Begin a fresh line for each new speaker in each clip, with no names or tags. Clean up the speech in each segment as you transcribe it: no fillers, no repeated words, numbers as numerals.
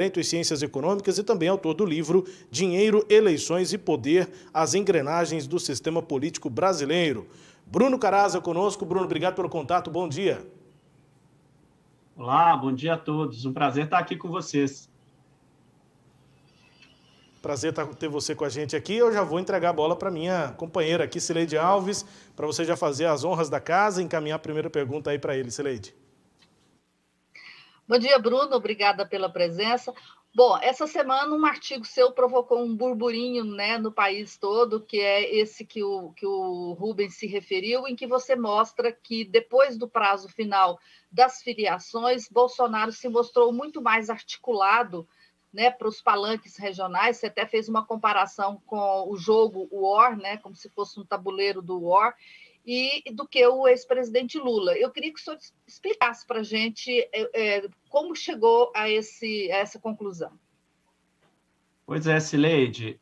Direito e Ciências Econômicas e também autor do livro Dinheiro, Eleições e Poder, as engrenagens do sistema político brasileiro. Bruno Caraza conosco. Bruno, obrigado pelo contato, bom dia.
Olá, bom dia a todos. Um prazer estar aqui com vocês.
Prazer ter você com a gente aqui. Eu já vou entregar a bola para minha companheira aqui, Cileide Alves, para você já fazer as honras da casa e encaminhar a primeira pergunta aí para ele, Cileide.
Bom dia, Bruno. Obrigada pela presença. Bom, essa semana um artigo seu provocou um burburinho, né, no país todo, que é esse que o Rubens se referiu, em que você mostra que depois do prazo final das filiações, Bolsonaro se mostrou muito mais articulado, né, para os palanques regionais. Você até fez uma comparação com o jogo War, né, como se fosse um tabuleiro do War, e do que o ex-presidente Lula. Eu queria que o senhor explicasse para a gente como chegou a essa conclusão.
Pois é, Cileide,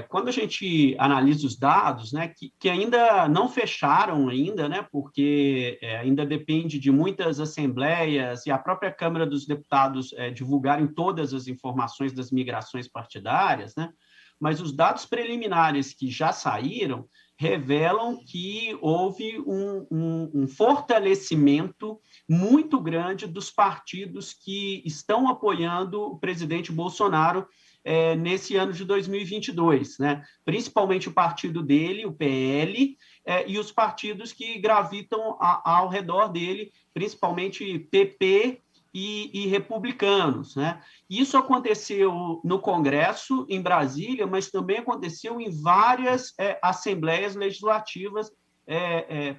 quando a gente analisa os dados, né, que ainda não fecharam ainda, né, porque ainda depende de muitas assembleias e a própria Câmara dos Deputados divulgarem todas as informações das migrações partidárias, né, mas os dados preliminares que já saíram revelam que houve um fortalecimento muito grande dos partidos que estão apoiando o presidente Bolsonaro nesse ano de 2022, né? Principalmente o partido dele, o PL, e os partidos que gravitam ao redor dele, principalmente PP e republicanos, né? Isso aconteceu no Congresso, em Brasília, mas também aconteceu em várias assembleias legislativas,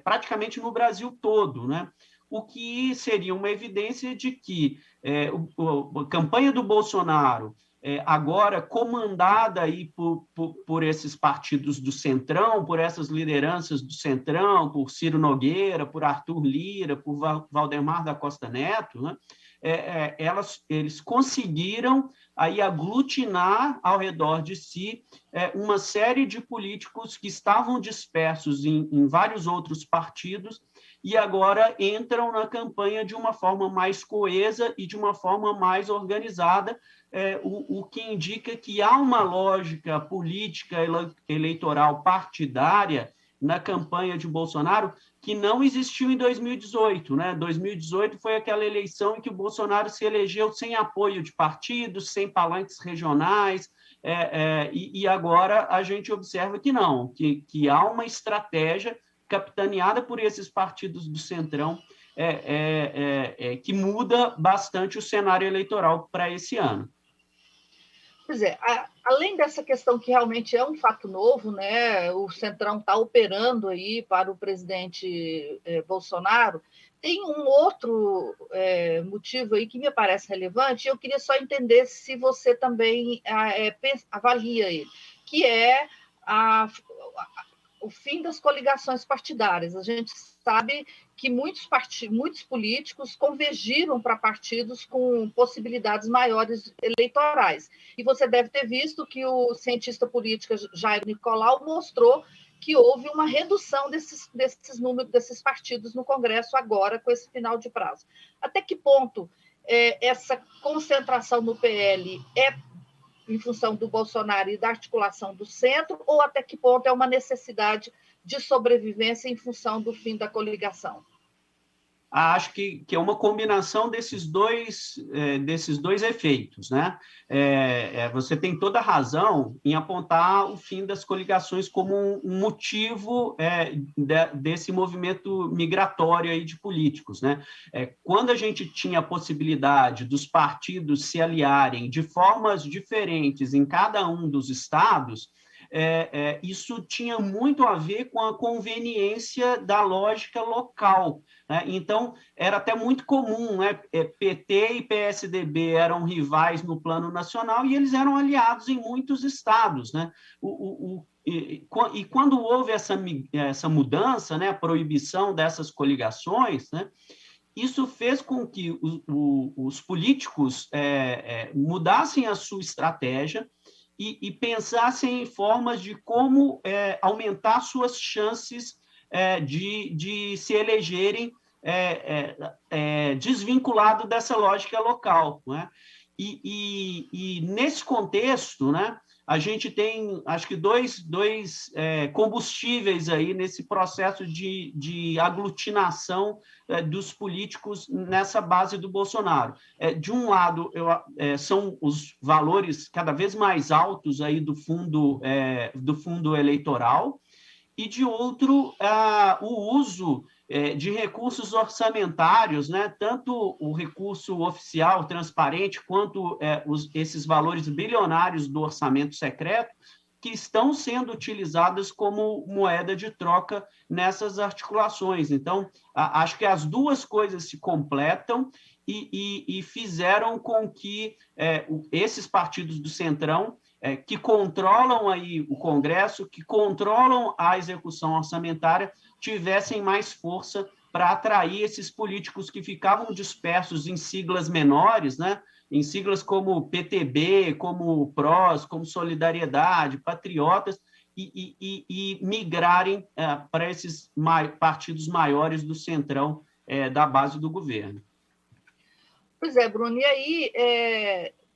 praticamente no Brasil todo, né? O que seria uma evidência de que a campanha do Bolsonaro, agora comandada aí por esses partidos do Centrão, por essas lideranças do Centrão, por Ciro Nogueira, por Arthur Lira, por Valdemar da Costa Neto, né? Eles conseguiram aí aglutinar ao redor de si uma série de políticos que estavam dispersos em vários outros partidos e agora entram na campanha de uma forma mais coesa e de uma forma mais organizada, o que indica que há uma lógica política eleitoral partidária na campanha de Bolsonaro que não existiu em 2018, né? 2018 foi aquela eleição em que o Bolsonaro se elegeu sem apoio de partidos, sem palanques regionais, e agora a gente observa que não, que há uma estratégia capitaneada por esses partidos do Centrão que muda bastante o cenário eleitoral para esse ano.
Pois é, além dessa questão que realmente é um fato novo, né? O Centrão está operando aí para o presidente Bolsonaro, tem um outro motivo aí que me parece relevante, e eu queria só entender se você também avalia ele, que é o fim das coligações partidárias. A gente sabe que muitos políticos convergiram para partidos com possibilidades maiores eleitorais. E você deve ter visto que o cientista político Jair Nicolau mostrou que houve uma redução desses números, desses partidos no Congresso agora, com esse final de prazo. Até que ponto essa concentração no PL é em função do Bolsonaro e da articulação do centro, ou até que ponto é uma necessidade de sobrevivência em função do fim da coligação?
Acho que é uma combinação desses dois efeitos, né? Você tem toda a razão em apontar o fim das coligações como um motivo desse movimento migratório aí de políticos, né? Quando a gente tinha a possibilidade dos partidos se aliarem de formas diferentes em cada um dos estados, isso tinha muito a ver com a conveniência da lógica local, né? Então, era até muito comum, né? PT e PSDB eram rivais no plano nacional e eles eram aliados em muitos estados, né? E quando houve essa mudança, né, a proibição dessas coligações, né, isso fez com que os políticos mudassem a sua estratégia e pensassem em formas de como aumentar suas chances de se elegerem desvinculado dessa lógica local, não é? E nesse contexto, né, a gente tem, acho que, dois combustíveis aí nesse processo de aglutinação dos políticos nessa base do Bolsonaro. De um lado, são os valores cada vez mais altos aí do fundo eleitoral, e, de outro, o uso de recursos orçamentários, né? Tanto o recurso oficial, transparente, quanto esses valores bilionários do orçamento secreto, que estão sendo utilizadas como moeda de troca nessas articulações. Então, acho que as duas coisas se completam e fizeram com que esses partidos do Centrão, que controlam aí o Congresso, que controlam a execução orçamentária, tivessem mais força para atrair esses políticos que ficavam dispersos em siglas menores, né? Em siglas como PTB, como PROS, como Solidariedade, Patriotas, e migrarem para esses partidos maiores do Centrão, da base do governo.
Pois é, Bruno, e aí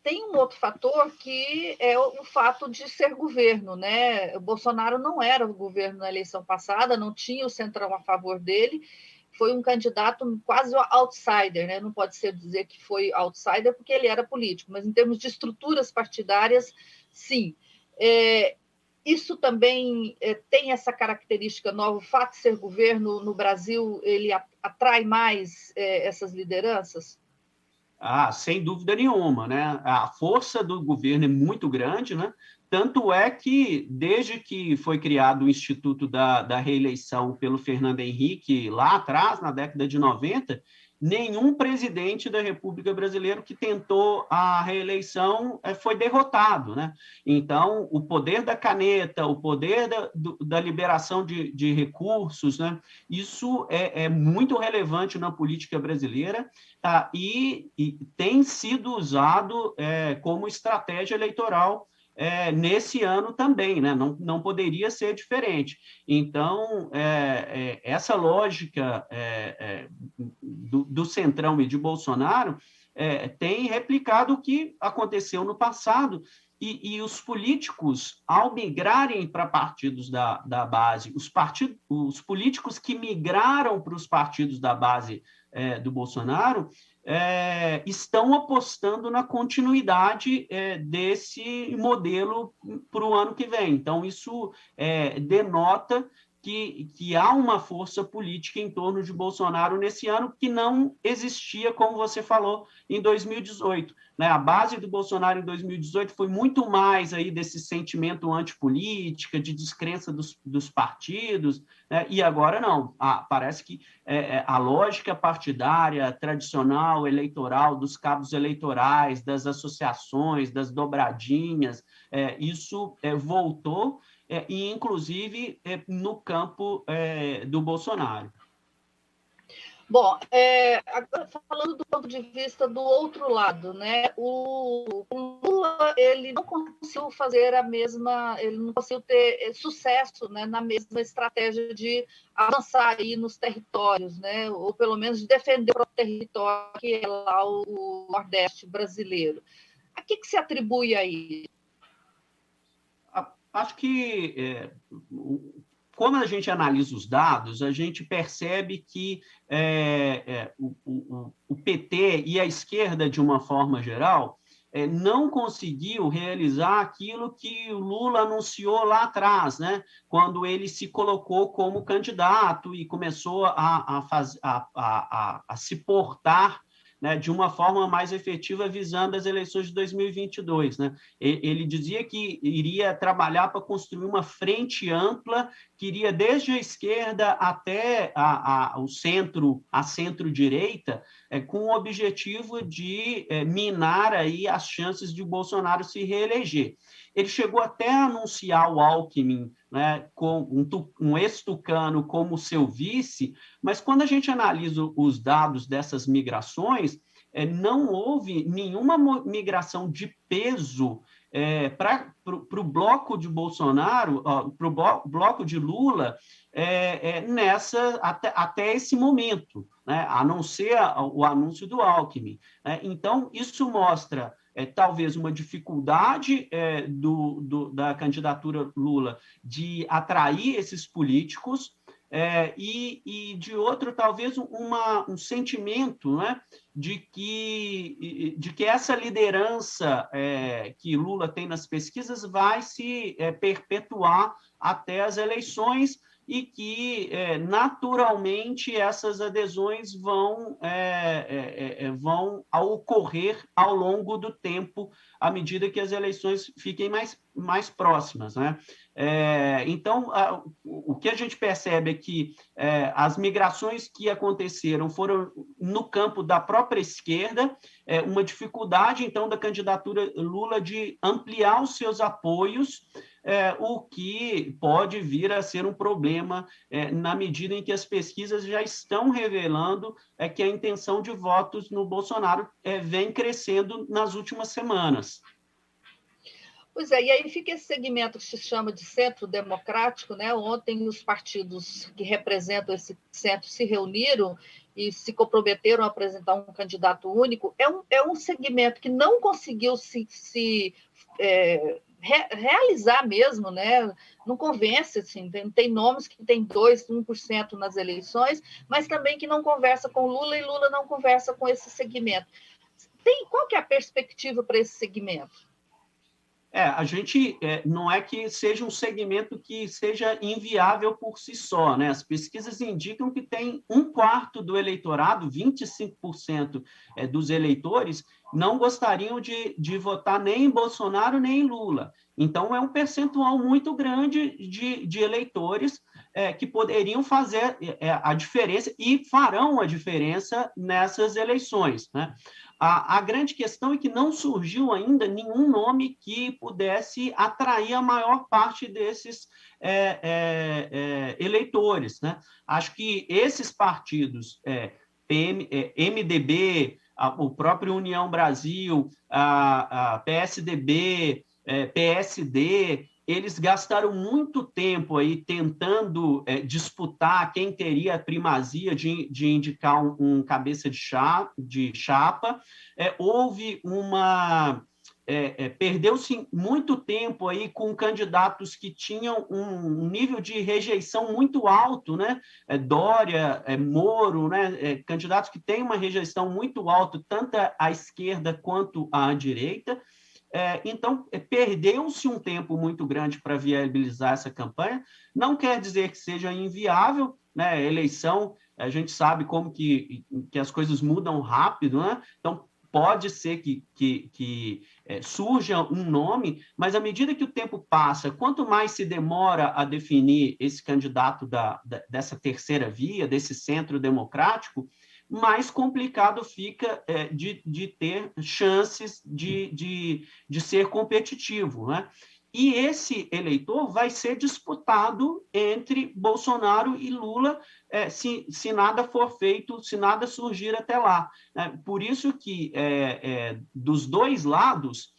tem um outro fator que é o fato de ser governo, né? O Bolsonaro não era o governo na eleição passada, não tinha o Centrão a favor dele, foi um candidato quase outsider, né? Não pode ser dizer que foi outsider porque ele era político, mas em termos de estruturas partidárias, sim. Isso também tem essa característica nova, o fato de ser governo no Brasil, ele atrai mais essas lideranças?
Sem dúvida nenhuma, né? A força do governo é muito grande, né? Tanto é que, desde que foi criado o Instituto da Reeleição pelo Fernando Henrique, lá atrás, na década de 90, nenhum presidente da República Brasileira que tentou a reeleição foi derrotado, né? Então, o poder da caneta, o poder da liberação de recursos, né? Isso é muito relevante na política brasileira, e tem sido usado como estratégia eleitoral nesse ano também, né? Não poderia ser diferente. Então, essa lógica do Centrão e de Bolsonaro tem replicado o que aconteceu no passado, e os políticos, ao migrarem para partidos da base, os políticos que migraram para os partidos da base do Bolsonaro, estão apostando na continuidade desse modelo para o ano que vem. Então, isso denota que há uma força política em torno de Bolsonaro nesse ano que não existia, como você falou, em 2018. Né? A base do Bolsonaro em 2018 foi muito mais aí desse sentimento antipolítica, de descrença dos partidos, né? E agora não. Parece que a lógica partidária, tradicional, eleitoral, dos cabos eleitorais, das associações, das dobradinhas, isso voltou, e, inclusive, no campo do Bolsonaro.
Bom, agora falando do ponto de vista do outro lado, né? O Lula, ele não conseguiu fazer ele não conseguiu ter sucesso, né, na mesma estratégia de avançar aí nos territórios, né? Ou pelo menos de defender o próprio território, que é lá o Nordeste brasileiro. A que se atribui aí?
Acho que, como a gente analisa os dados, a gente percebe que o PT e a esquerda, de uma forma geral, não conseguiu realizar aquilo que o Lula anunciou lá atrás, né? Quando ele se colocou como candidato e começou a se portar, né, de uma forma mais efetiva, visando as eleições de 2022. Né? Ele dizia que iria trabalhar para construir uma frente ampla, que iria desde a esquerda até o centro, a centro-direita, com o objetivo de minar aí as chances de Bolsonaro se reeleger. Ele chegou até a anunciar o Alckmin, né, com um ex-tucano como seu vice, mas quando a gente analisa os dados dessas migrações, não houve nenhuma migração de peso para o bloco de Bolsonaro, para o bloco de Lula, até esse momento, né, a não ser o anúncio do Alckmin. Né? Então, isso mostra talvez uma dificuldade da candidatura Lula de atrair esses políticos, e de outro, talvez, um sentimento, né, de que essa liderança que Lula tem nas pesquisas vai se perpetuar até as eleições, e que, naturalmente, essas adesões vão ocorrer ao longo do tempo, à medida que as eleições fiquem mais próximas, né? Então, o que a gente percebe é que as migrações que aconteceram foram no campo da própria esquerda, uma dificuldade, então, da candidatura Lula de ampliar os seus apoios, o que pode vir a ser um problema na medida em que as pesquisas já estão revelando que a intenção de votos no Bolsonaro vem crescendo nas últimas semanas.
Pois é, e aí fica esse segmento que se chama de centro democrático, né? Ontem os partidos que representam esse centro se reuniram e se comprometeram a apresentar um candidato único. É um segmento que não conseguiu realizar mesmo, né? Não convence, assim, tem nomes que tem 2%, 1% nas eleições, mas também que não conversa com Lula e Lula não conversa com esse segmento. Qual que é a perspectiva para esse segmento?
A gente não é que seja um segmento que seja inviável por si só, né? As pesquisas indicam que tem 1/4 do eleitorado, 25% dos eleitores, não gostariam de votar nem em Bolsonaro nem em Lula. Então, é um percentual muito grande de eleitores que poderiam fazer a diferença e farão a diferença nessas eleições, né? A grande questão é que não surgiu ainda nenhum nome que pudesse atrair a maior parte desses eleitores, né? Acho que esses partidos, MDB, o próprio União Brasil, a PSDB, PSD, eles gastaram muito tempo aí tentando disputar quem teria a primazia de indicar um cabeça de chapa. Houve perdeu-se muito tempo aí com candidatos que tinham um nível de rejeição muito alto, né? Dória, Moro, né? Candidatos que têm uma rejeição muito alta, tanto à esquerda quanto à direita. Então, perdeu-se um tempo muito grande para viabilizar essa campanha. Não quer dizer que seja inviável, né? Eleição, a gente sabe como que as coisas mudam rápido, né? Então, pode ser que surja um nome, mas à medida que o tempo passa, quanto mais se demora a definir esse candidato dessa terceira via, desse centro democrático, mais complicado fica de ter chances de ser competitivo, né? E esse eleitor vai ser disputado entre Bolsonaro e Lula se nada for feito, se nada surgir até lá, né? Por isso que, dos dois lados,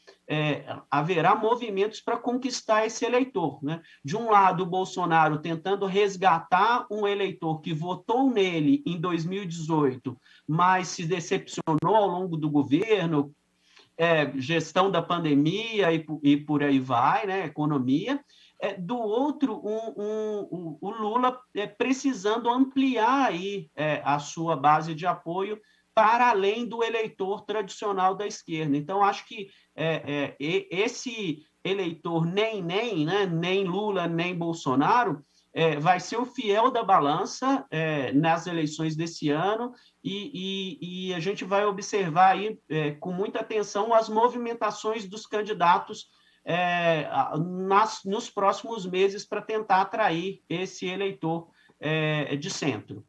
haverá movimentos para conquistar esse eleitor, né? De um lado, o Bolsonaro tentando resgatar um eleitor que votou nele em 2018, mas se decepcionou ao longo do governo, gestão da pandemia e por aí vai, né? Economia. Do outro, o Lula precisando ampliar aí, a sua base de apoio para além do eleitor tradicional da esquerda. Então, acho que esse eleitor né, nem Lula, nem Bolsonaro, vai ser o fiel da balança nas eleições desse ano, e a gente vai observar aí com muita atenção as movimentações dos candidatos nos próximos meses para tentar atrair esse eleitor de centro.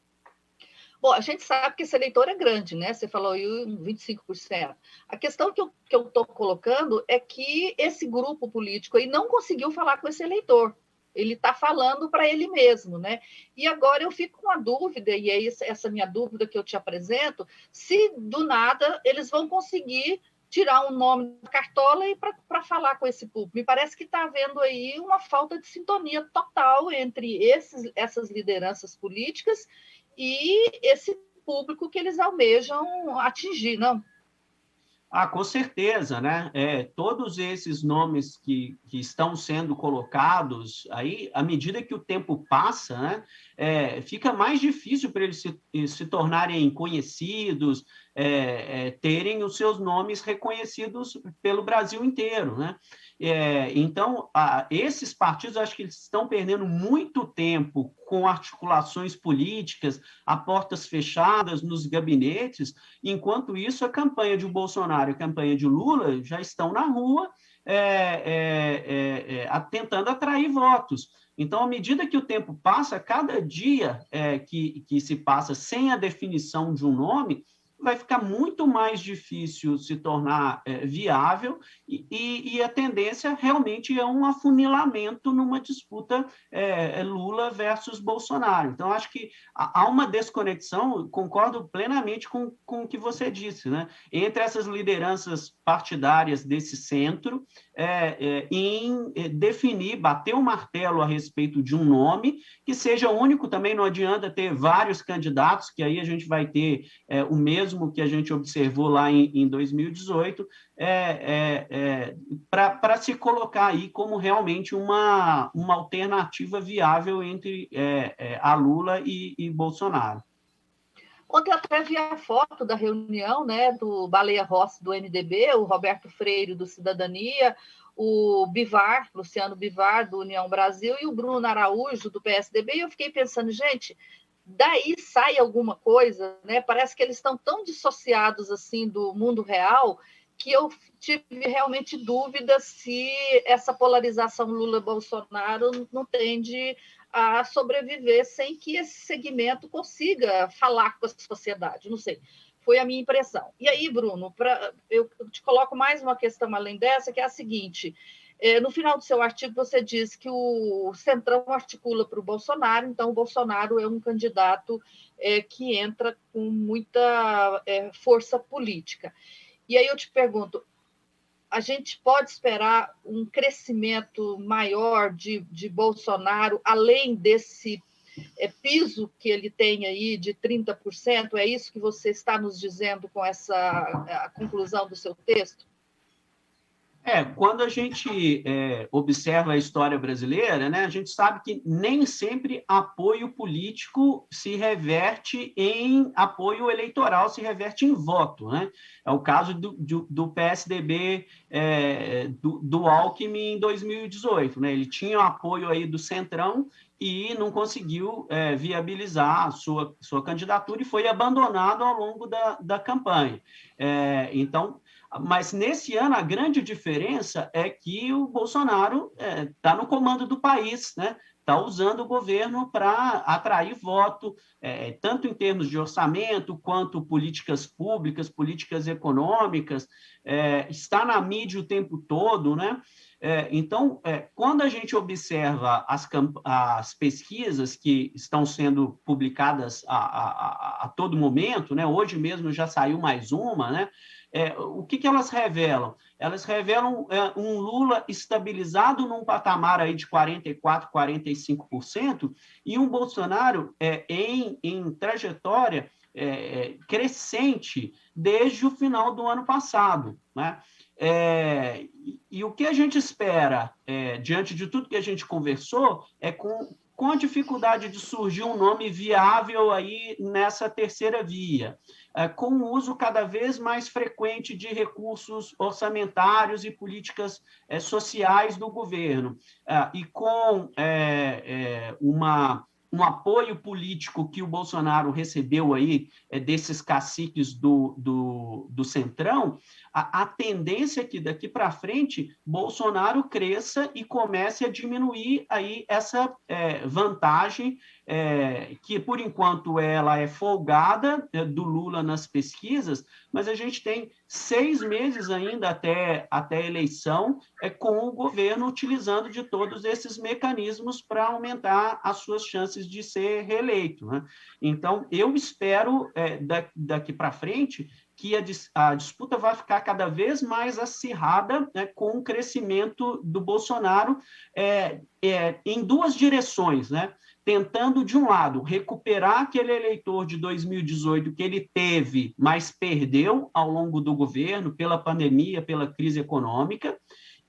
Bom, a gente sabe que esse eleitor é grande, né? Você falou aí 25%. A questão que eu estou colocando é que esse grupo político aí não conseguiu falar com esse eleitor. Ele está falando para ele mesmo, né? E agora eu fico com a dúvida, e é essa minha dúvida que eu te apresento, se do nada eles vão conseguir tirar um nome da cartola e para falar com esse público. Me parece que está havendo aí uma falta de sintonia total entre essas lideranças políticas e esse público que eles almejam atingir, não?
Com certeza, né? Todos esses nomes que estão sendo colocados aí, à medida que o tempo passa, né, fica mais difícil para eles se tornarem conhecidos, terem os seus nomes reconhecidos pelo Brasil inteiro, né? Então, esses partidos, acho que eles estão perdendo muito tempo com articulações políticas a portas fechadas nos gabinetes. Enquanto isso, a campanha de Bolsonaro e a campanha de Lula já estão na rua tentando atrair votos. Então, à medida que o tempo passa, cada dia que se passa sem a definição de um nome, vai ficar muito mais difícil se tornar viável e a tendência realmente é um afunilamento numa disputa Lula versus Bolsonaro. Então, acho que há uma desconexão, concordo plenamente com o que você disse, né? Entre essas lideranças partidárias desse centro em definir, bater o martelo a respeito de um nome que seja único. Também não adianta ter vários candidatos, que aí a gente vai ter o mesmo que a gente observou lá em 2018, para se colocar aí como realmente uma alternativa viável entre a Lula e Bolsonaro.
Ontem até vi a foto da reunião, né, do Baleia Rossi, do MDB, o Roberto Freire, do Cidadania, o Bivar, Luciano Bivar, do União Brasil, e o Bruno Araújo, do PSDB, e eu fiquei pensando, gente, daí sai alguma coisa, né? Parece que eles estão tão dissociados assim do mundo real que eu tive realmente dúvida se essa polarização Lula-Bolsonaro não tende a sobreviver sem que esse segmento consiga falar com a sociedade. Não sei, foi a minha impressão. E aí, Bruno, eu te coloco mais uma questão além dessa, que é a seguinte: no final do seu artigo, você diz que o Centrão articula para o Bolsonaro, então o Bolsonaro é um candidato que entra com muita força política. E aí eu te pergunto, a gente pode esperar um crescimento maior de Bolsonaro, além desse piso que ele tem aí de 30%? É isso que você está nos dizendo com a conclusão do seu texto?
Quando a gente observa a história brasileira, né, a gente sabe que nem sempre apoio político se reverte em apoio eleitoral, se reverte em voto, né? É o caso do PSDB, do Alckmin em 2018, né? Ele tinha o apoio aí do Centrão e não conseguiu viabilizar a sua candidatura e foi abandonado ao longo da campanha. Então, mas nesse ano a grande diferença é que o Bolsonaro está no comando do país, né? Está usando o governo para atrair voto, tanto em termos de orçamento, quanto políticas públicas, políticas econômicas, está na mídia o tempo todo, né? Então, quando a gente observa as pesquisas que estão sendo publicadas a todo momento, né? Hoje mesmo já saiu mais uma, né? O que elas revelam? Elas revelam um Lula estabilizado num patamar aí de 44%, 45%, e um Bolsonaro em trajetória crescente desde o final do ano passado, né? E o que a gente espera, diante de tudo que a gente conversou, com a dificuldade de surgir um nome viável aí nessa terceira via, com o uso cada vez mais frequente de recursos orçamentários e políticas sociais do governo, e com um apoio político que o Bolsonaro recebeu aí desses caciques do Centrão, a tendência é que daqui para frente Bolsonaro cresça e comece a diminuir aí essa vantagem que, por enquanto, ela é folgada do Lula nas pesquisas, mas a gente tem 6 meses ainda até a eleição com o governo utilizando de todos esses mecanismos para aumentar as suas chances de ser reeleito, né? Então, eu espero, daqui para frente, que a disputa vai ficar cada vez mais acirrada, né, com o crescimento do Bolsonaro em duas direções, né? tentando, de um lado, recuperar aquele eleitor de 2018 que ele teve, mas perdeu ao longo do governo, pela pandemia, pela crise econômica,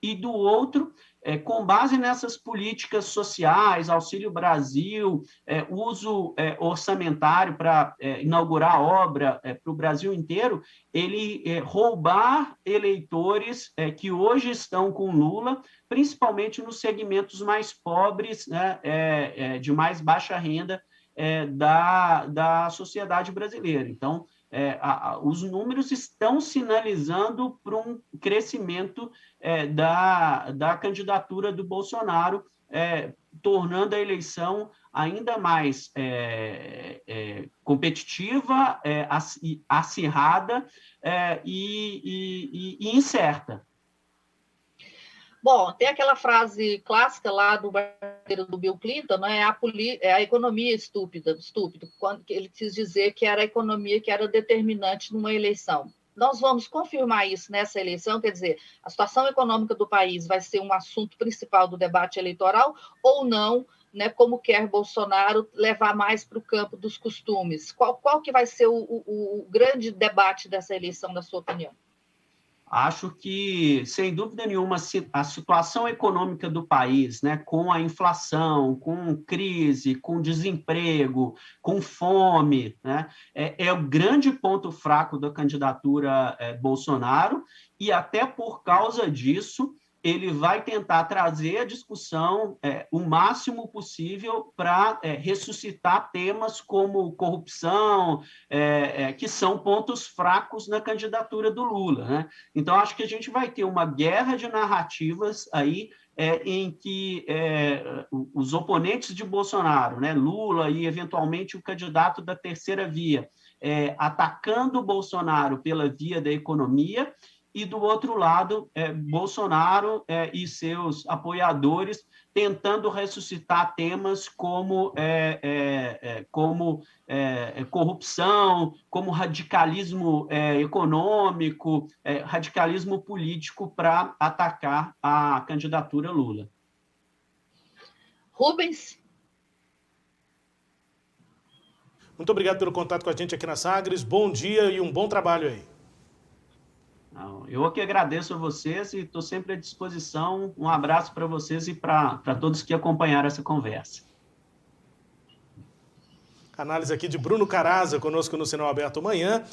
e do outro, com base nessas políticas sociais, Auxílio Brasil, uso orçamentário para inaugurar a obra para o Brasil inteiro, ele roubar eleitores que hoje estão com Lula, principalmente nos segmentos mais pobres, né, de mais baixa renda da sociedade brasileira. Então, os números estão sinalizando para um crescimento da candidatura do Bolsonaro, tornando a eleição ainda mais competitiva, acirrada e incerta.
Bom, tem aquela frase clássica lá do Bill Clinton, né? A economia estúpido, quando ele quis dizer que era a economia que era determinante numa eleição. Nós vamos confirmar isso nessa eleição, quer dizer, a situação econômica do país vai ser um assunto principal do debate eleitoral ou não, né, como quer Bolsonaro levar mais para o campo dos costumes? Qual que vai ser o grande debate dessa eleição, na sua opinião?
Acho que, sem dúvida nenhuma, a situação econômica do país, né, com a inflação, com crise, com desemprego, com fome, né, é o grande ponto fraco da candidatura Bolsonaro, e até por causa disso, ele vai tentar trazer a discussão o máximo possível para ressuscitar temas como corrupção, que são pontos fracos na candidatura do Lula, né? Então, acho que a gente vai ter uma guerra de narrativas aí em que os oponentes de Bolsonaro, né, Lula e, eventualmente, o candidato da terceira via, atacando o Bolsonaro pela via da economia, e, do outro lado, Bolsonaro e seus apoiadores tentando ressuscitar temas como corrupção, como radicalismo econômico, radicalismo político para atacar a candidatura Lula.
Rubens?
Muito obrigado pelo contato com a gente aqui na Sagres. Bom dia e um bom trabalho aí.
Eu que agradeço a vocês e estou sempre à disposição. Um abraço para vocês e para todos que acompanharam essa conversa.
Análise aqui de Bruno Caraza, conosco no Sinal Aberto amanhã.